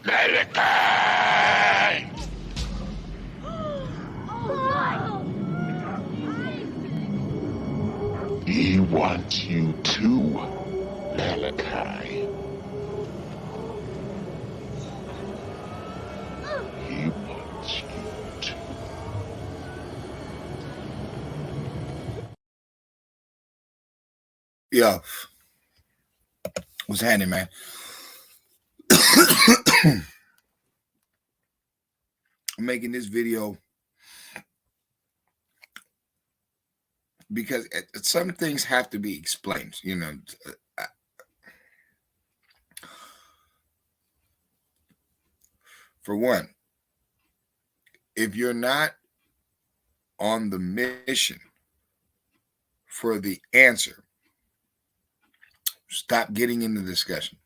Malachi! He wants you too, Malachi. He wants you too. Yo, what's happening, man? I'm making this video because some things have to be explained. You know, for one, if you're not on the mission for the answer, stop getting into discussion.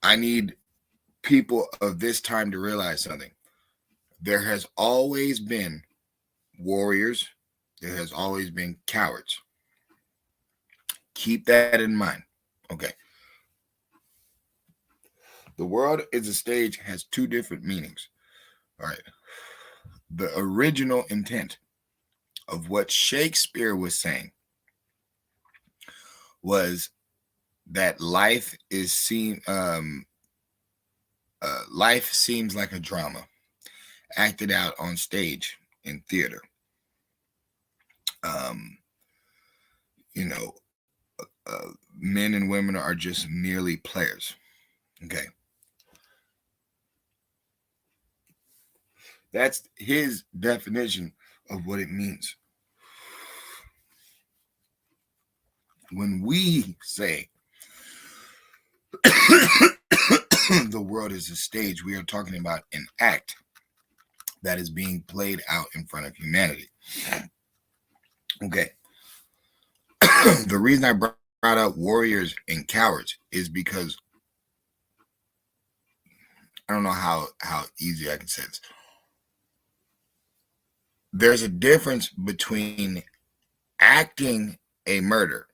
I need people of this time to realize something. There has always been warriors. There has always been cowards. Keep that in mind. Okay. The world is a stage has two different meanings. All right. The original intent of what Shakespeare was saying was that life seems like a drama acted out on stage in theater. You know, men and women are just merely players. Okay. That's his definition of what it means. When we say the world is a stage, we are talking about an act that is being played out in front of humanity. Okay. The reason I brought up warriors and cowards is because I don't know how easy I can say this. There's a difference between acting a murder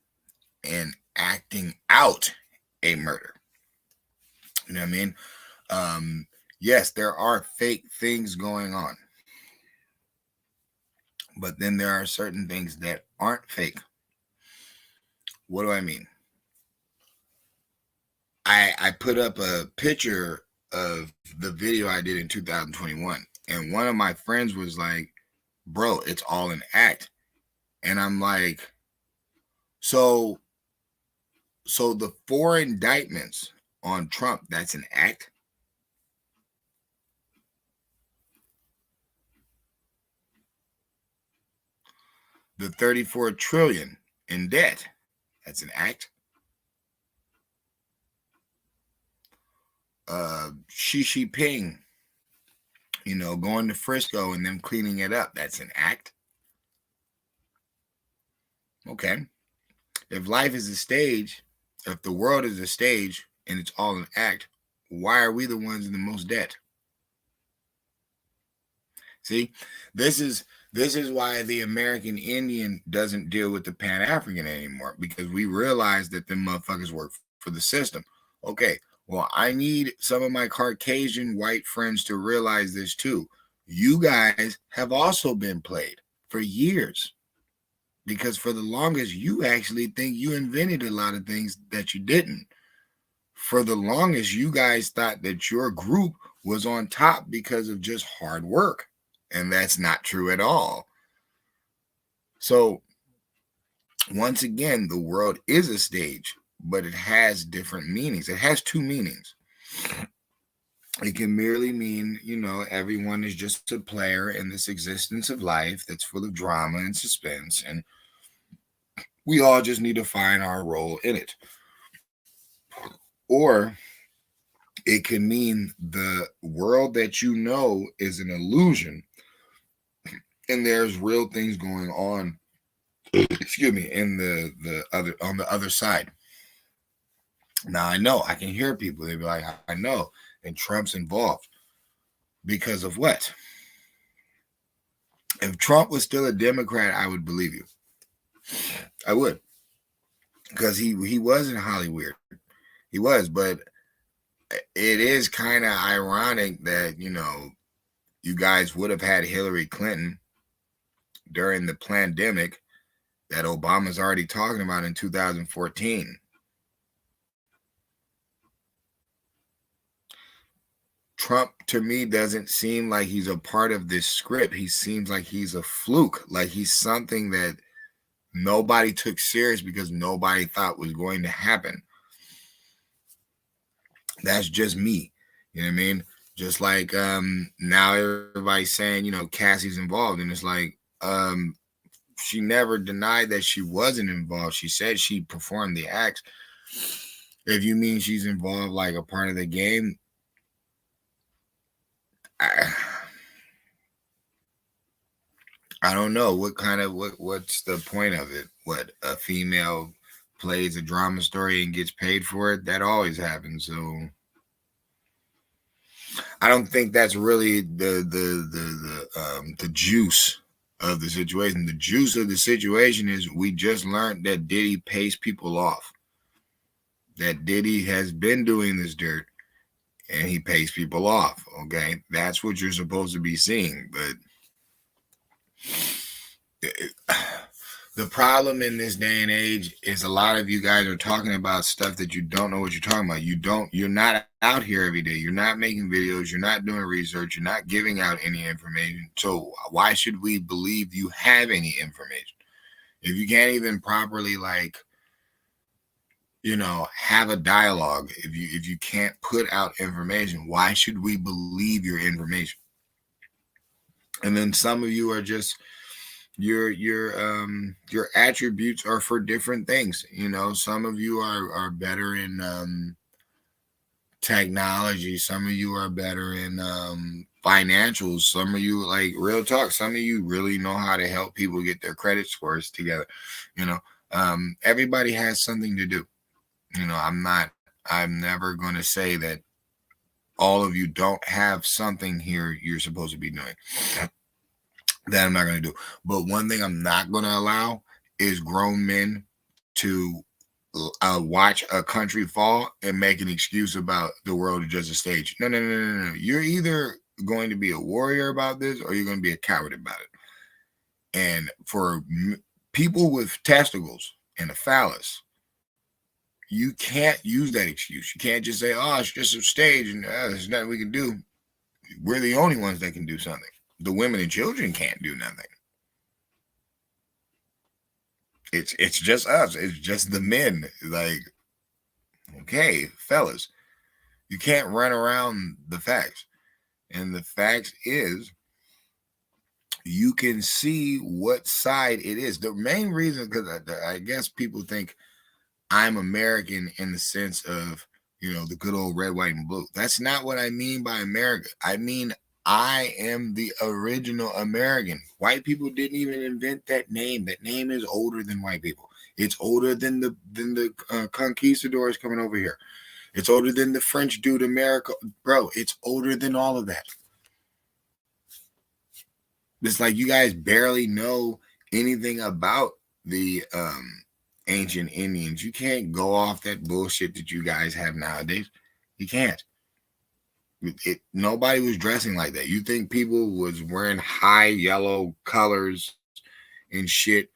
and acting out a murder. You know what I mean? Yes, there are fake things going on. But then there are certain things that aren't fake. What do I mean? I put up a picture of the video I did in 2021. And one of my friends was like, bro, it's all an act. And I'm like, so the 4 indictments on Trump, that's an act? The 34 trillion in debt, that's an act? Xi Jinping, going to Frisco and them cleaning it up, that's an act? Okay. If life is a stage, if the world is a stage and it's all an act, why are we the ones in the most debt? See, this is why the American Indian doesn't deal with the Pan-African anymore, because we realize that the motherfuckers work for the system. Okay, well, I need some of my Caucasian white friends to realize this too. You guys have also been played for years, because for the longest, you actually think you invented a lot of things that you didn't. For the longest, you guys thought that your group was on top because of just hard work. And that's not true at all. So, once again, the world is a stage, but it has different meanings. It has 2 meanings. It can merely mean, everyone is just a player in this existence of life that's full of drama and suspense, and we all just need to find our role in it. Or it can mean the world that you know is an illusion, and there's real things going on, excuse me, in on the other side. Now I know I can hear people, they be like, I know, and Trump's involved. Because of what? If Trump was still a Democrat, I would believe you. I would. Because he was in Hollywood. He was, but it is kind of ironic that, you guys would have had Hillary Clinton during the pandemic that Obama's already talking about in 2014. Trump, to me, doesn't seem like he's a part of this script. He seems like he's a fluke, like he's something that nobody took serious because nobody thought was going to happen. That's just me. You know what I mean? Just like now everybody's saying, Cassie's involved. And it's like, she never denied that she wasn't involved. She said she performed the acts. If you mean she's involved like a part of the game, I don't know what's the point of it. What, a female plays a drama story and gets paid for it? That always happens. So I don't think that's really the juice of the situation. The juice of the situation is we just learned that Diddy pays people off. That Diddy has been doing this dirt and he pays people off. Okay, that's what you're supposed to be seeing. But the problem in this day and age is a lot of you guys are talking about stuff that you don't know what you're talking about. You're not out here every day. You're not making videos. You're not doing research. You're not giving out any information. So why should we believe you have any information? If you can't even properly, have a dialogue, if you can't put out information, why should we believe your information? And then some of you are just, your attributes are for different things. Some of you are better in technology. Some of you are better in financials. Some of you, like, real talk, some of you really know how to help people get their credit scores together. Everybody has something to do. I'm never going to say that all of you don't have something here you're supposed to be doing. That I'm not going to do. But one thing I'm not going to allow is grown men to watch a country fall and make an excuse about the world is just a stage. No. You're either going to be a warrior about this or you're going to be a coward about it. And for people with testicles and a phallus, you can't use that excuse. You can't just say, oh, it's just a stage and there's nothing we can do. We're the only ones that can do something. The women and children can't do nothing. It's just us. It's just the men. Like, okay, fellas, you can't run around the facts. And the facts is, you can see what side it is. The main reason, because I guess people think I'm American in the sense of, the good old red, white, and blue. That's not what I mean by America. I mean, I am the original American. White people didn't even invent that name. That name is older than white people. It's older than the conquistadors coming over here. It's older than the French dude, America. Bro, it's older than all of that. It's like you guys barely know anything about the ancient Indians. You can't go off that bullshit that you guys have nowadays. You can't. Nobody was dressing like that. You think people was wearing high yellow colors and shit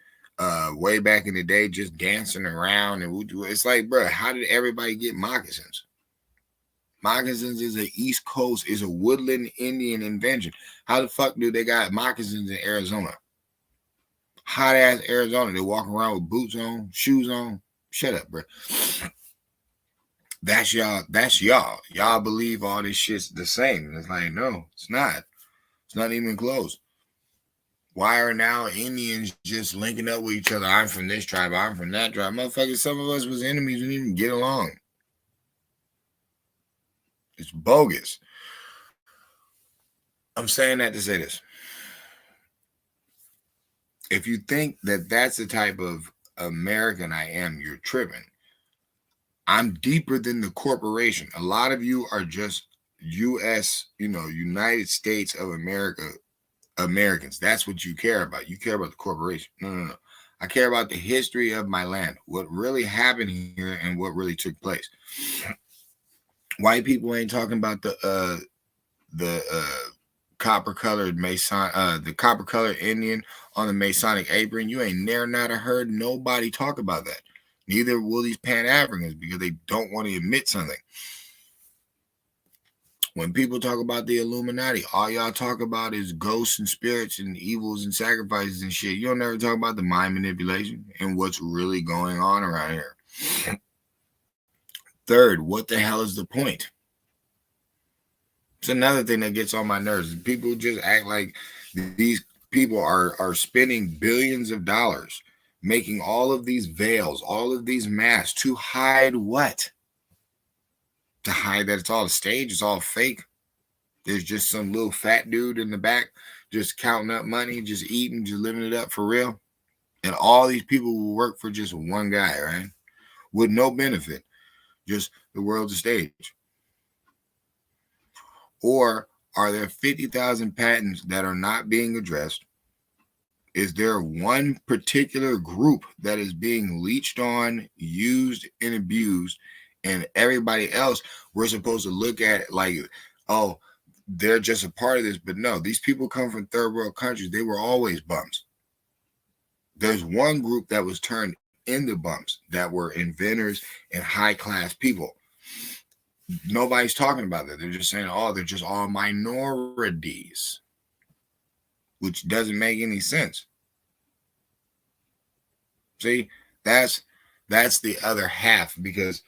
way back in the day, just dancing around? And it's like, bro, how did everybody get moccasins? Moccasins is a East Coast, is a woodland Indian invention. How the fuck do they got moccasins in Arizona? Hot ass Arizona. They walk around with boots on, shoes on. Shut up, bro. That's y'all. That's y'all. Y'all believe all this shit's the same. And it's like, no, it's not. It's not even close. Why are now Indians just linking up with each other? I'm from this tribe. I'm from that tribe. Motherfuckers, some of us was enemies. We didn't even get along. It's bogus. I'm saying that to say this. If you think that that's the type of American I am, you're tripping. I'm deeper than the corporation. A lot of you are just U.S., United States of America Americans. That's what you care about. You care about the corporation. No. I care about the history of my land, what really happened here and what really took place. White people ain't talking about the copper colored Mason, the copper colored Indian on the Masonic apron. You ain't never not heard nobody talk about that. Neither will these Pan Africans because they don't want to admit something. When people talk about the Illuminati, all y'all talk about is ghosts and spirits and evils and sacrifices and shit. You don't never talk about the mind manipulation and what's really going on around here. Third, what the hell is the point? It's another thing that gets on my nerves. People just act like these people are spending billions of dollars making all of these veils, all of these masks to hide what? To hide that it's all a stage, it's all fake. There's just some little fat dude in the back just counting up money, just eating, just living it up for real. And all these people will work for just one guy, right? With no benefit. Just the world's a stage. Or are there 50,000 patents that are not being addressed? Is there one particular group that is being leached on, used, and abused, and everybody else we're supposed to look at like, oh, they're just a part of this? But no, these people come from third world countries. They were always bums. There's one group that was turned into bums that were inventors and high class people. Nobody's talking about that. They're just saying, oh, they're just all minorities, which doesn't make any sense. See, that's the other half, because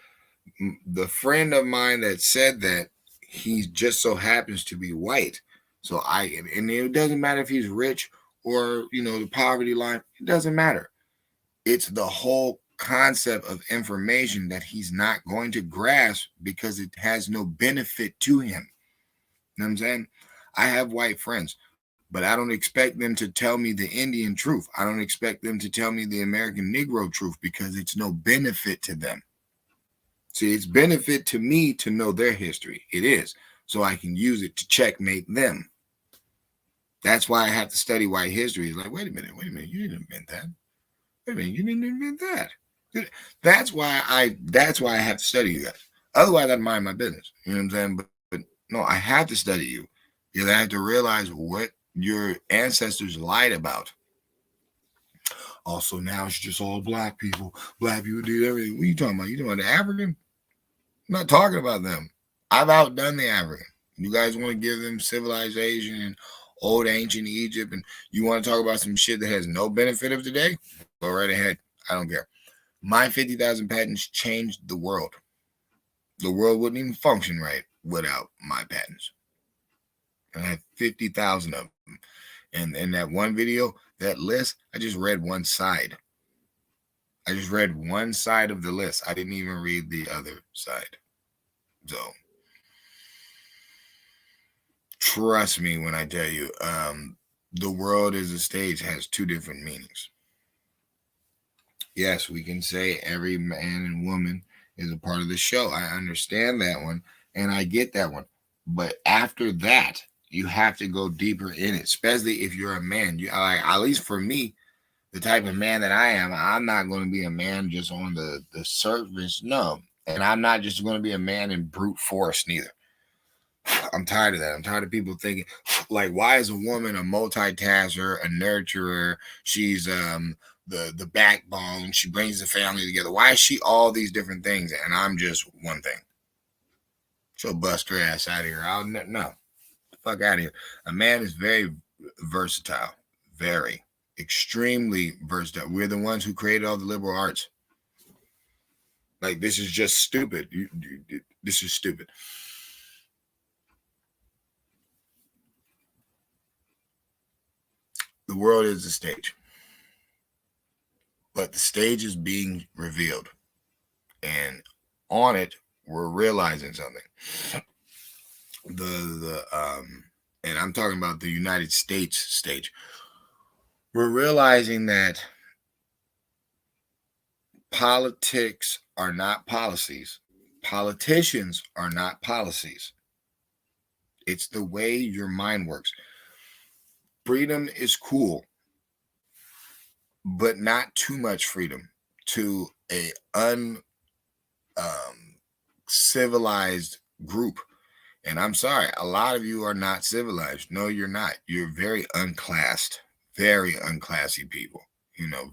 the friend of mine that said that, he just so happens to be white. So and it doesn't matter if he's rich or, the poverty line. It doesn't matter. It's the whole concept of information that he's not going to grasp because it has no benefit to him. You know what I'm saying? I have white friends, but I don't expect them to tell me the Indian truth. I don't expect them to tell me the American Negro truth because it's no benefit to them. See, it's benefit to me to know their history. It is. So I can use it to checkmate them. That's why I have to study white history. It's like, wait a minute, you didn't invent that. Wait a minute, you didn't invent that. That's why I have to study you guys. Otherwise, I'd mind my business. You know what I'm saying? But no, I have to study you because I have to realize what your ancestors lied about. Also, now it's just all black people. Black people do everything. What are you talking about? You talking about the African? I'm not talking about them. I've outdone the African. You guys want to give them civilization and old ancient Egypt, and you want to talk about some shit that has no benefit of today? Go right ahead. I don't care. My 50,000 patents changed the world. The world wouldn't even function right without my patents. And I have 50,000 of them. And in that one video, that list, I just read one side. I just read one side of the list. I didn't even read the other side. So trust me when I tell you, the world as a stage has two different meanings. Yes, we can say every man and woman is a part of the show. I understand that one, and I get that one. But after that, you have to go deeper in it, especially if you're a man. At least for me, the type of man that I am, I'm not going to be a man just on the surface. No. And I'm not just going to be a man in brute force neither. I'm tired of that. I'm tired of people thinking, like, why is a woman a multitasker, a nurturer? She's the backbone. She brings the family together. Why is she all these different things? And I'm just one thing. She'll bust her ass out of here. No. Fuck out of here. A man is very versatile. Very. Extremely versatile. We're the ones who created all the liberal arts. Like, this is just stupid. This is stupid. The world is a stage. But the stage is being revealed. And on it, we're realizing something. And I'm talking about the United States stage. We're realizing that politics are not policies. Politicians are not policies. It's the way your mind works. Freedom is cool, but not too much freedom to a civilized group. And I'm sorry, a lot of you are not civilized. No, you're not. You're very unclassed, very unclassy people,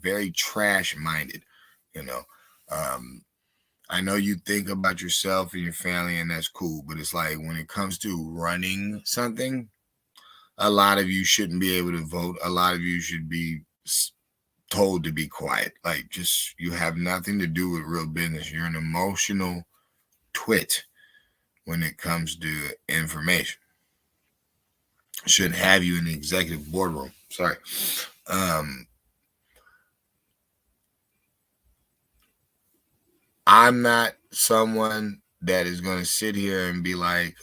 very trash minded, you know. I know you think about yourself and your family, and that's cool, but it's like when it comes to running something, a lot of you shouldn't be able to vote. A lot of you should be told to be quiet. Like, just, you have nothing to do with real business. You're an emotional twit when it comes to information. Shouldn't have you in the executive boardroom. Sorry. I'm not someone that is going to sit here and be like,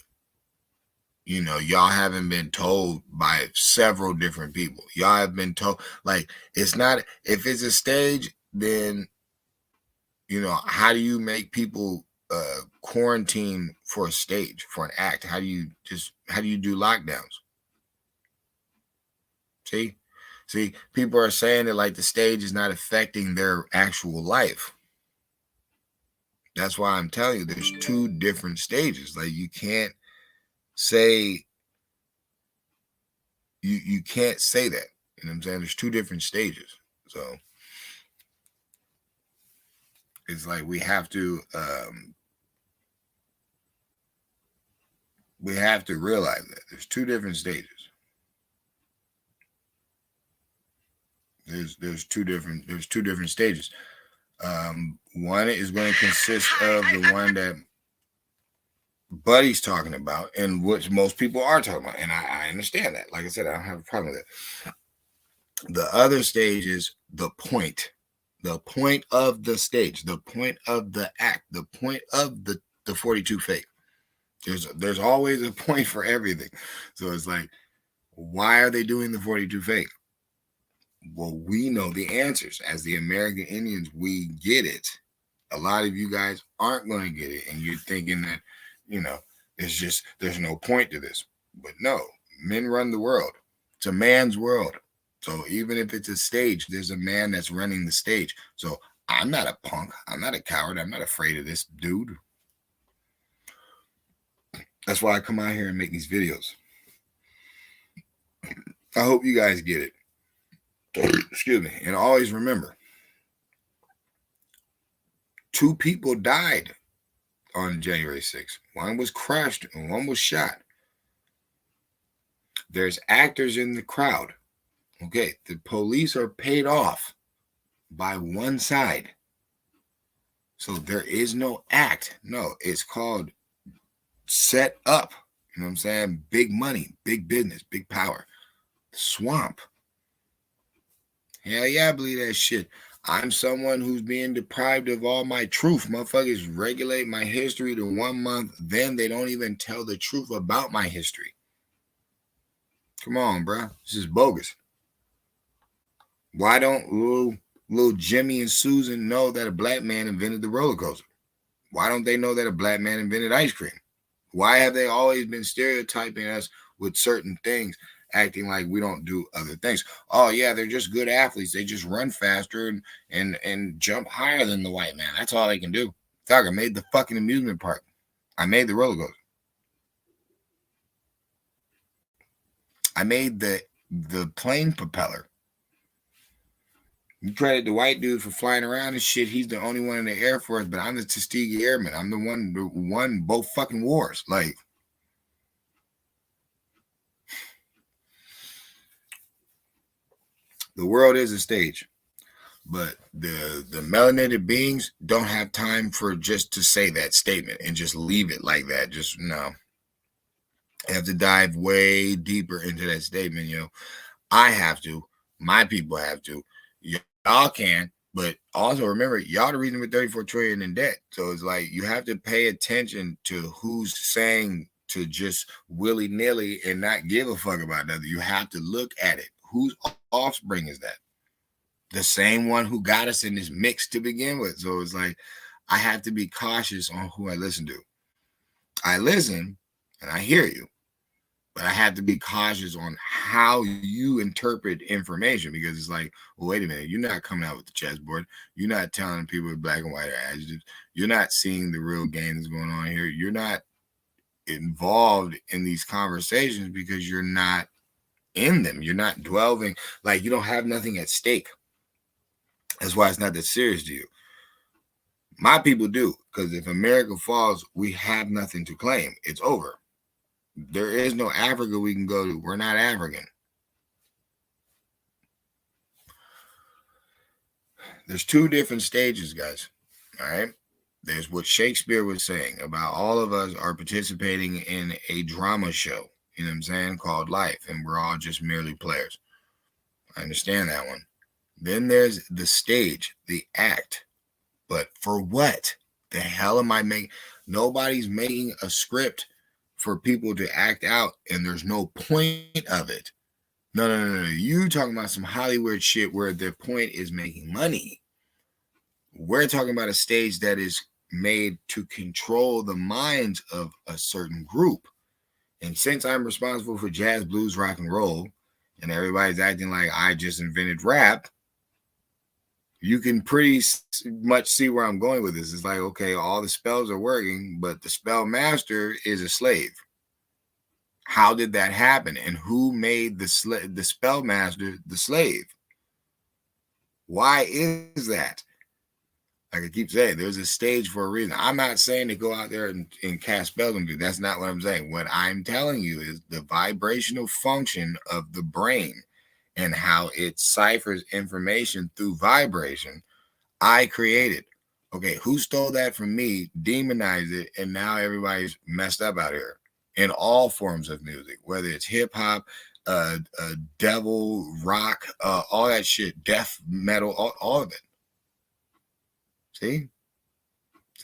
y'all haven't been told by several different people. Y'all have been told, like, it's not, if it's a stage, then, how do you make people quarantine for a stage, for an act? How do you do lockdowns? See, people are saying that like the stage is not affecting their actual life. That's why I'm telling you, there's two different stages. Like, you can't say, you can't say that. You know what I'm saying? There's two different stages. So it's like we have to realize that there's two different stages. There's two different stages. One is going to consist of the one that Buddy's talking about, and which most people are talking about, and I understand that. Like I said, I don't have a problem with it. The other stage is the point of the stage, the point of the act, the point of the 42 fake. There's always a point for everything. So it's like, why are they doing the 42 fake? Well, we know the answers. As the American Indians, we get it. A lot of you guys aren't going to get it, and you're thinking that, there's no point to this. But no, men run the world. It's a man's world. So even if it's a stage, there's a man that's running the stage. So I'm not a punk. I'm not a coward. I'm not afraid of this dude. That's why I come out here and make these videos. I hope you guys get it. Excuse me. And always remember, 2 people died on January 6th. One was crushed and one was shot. There's actors in the crowd. Okay, the police are paid off by one side. So there is no act. No, it's called set up. You know what I'm saying? Big money, big business, big power. Swamp. Hell yeah, I believe that shit. I'm someone who's being deprived of all my truth. Motherfuckers regulate my history to 1 month, then they don't even tell the truth about my history. Come on, bro. This is bogus. Why don't little Jimmy and Susan know that a black man invented the roller coaster? Why don't they know that a black man invented ice cream? Why have they always been stereotyping us with certain things, acting like we don't do other things? Oh yeah, they're just good athletes. They just run faster and jump higher than the white man. That's all they can do. Dog, I made the fucking amusement park. I made the roller coaster. I made the plane propeller. You credit the white dude for flying around and shit. He's the only one in the Air Force, but I'm the Tuskegee Airman. I'm the one who won both fucking wars. Like, the world is a stage, but the melanated beings don't have time for just to say that statement and just leave it like that. Just no. I have to dive way deeper into that statement. I have to. My people have to. Y'all can, but also remember, y'all the reason we're 34 trillion in debt. So it's like you have to pay attention to who's saying to just willy-nilly and not give a fuck about that. You have to look at it. Whose offspring is that? The same one who got us in this mix to begin with. So it's like I have to be cautious on who I listen to. I listen and I hear you, but I have to be cautious on how you interpret information, because it's like, well, wait a minute, you're not coming out with the chessboard. You're not telling people black and white are adjectives. You're not seeing the real game that's going on here. You're not involved in these conversations because you're not in them. You're not dwelling, like you don't have nothing at stake. That's why it's not that serious to you. My people do, because if America falls, we have nothing to claim. It's over. There is no Africa we can go to. We're not African. There's two different stages, guys. All right. There's what Shakespeare was saying about all of us are participating in a drama show, you know what I'm saying, called life, and we're all just merely players. I understand that one. Then there's the stage, the act. But for what the hell am I making? Nobody's making a script for people to act out, and there's no point of it. No. You talking about some Hollywood shit where the point is making money. We're talking about a stage that is made to control the minds of a certain group. And since I'm responsible for jazz, blues, rock, and roll, and everybody's acting like I just invented rap, you can pretty much see where I'm going with this. It's like, okay, all the spells are working, but the spell master is a slave. How did that happen? And who made the spell master the slave? Why is that? Like I keep saying, there's a stage for a reason. I'm not saying to go out there and cast spells and do. That's not what I'm saying. What I'm telling you is the vibrational function of the brain and how it ciphers information through vibration. I created. Okay, who stole that from me, demonized it, and now everybody's messed up out here in all forms of music, whether it's hip hop, devil, rock, all that shit, death metal, all of it. See,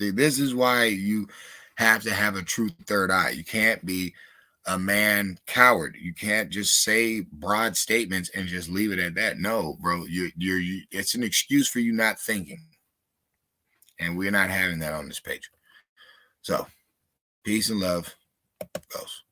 this is why you have to have a true third eye. You can't be a man coward. You can't just say broad statements and just leave it at that. No, bro, it's an excuse for you not thinking. And we're not having that on this page. So, peace and love. Goes.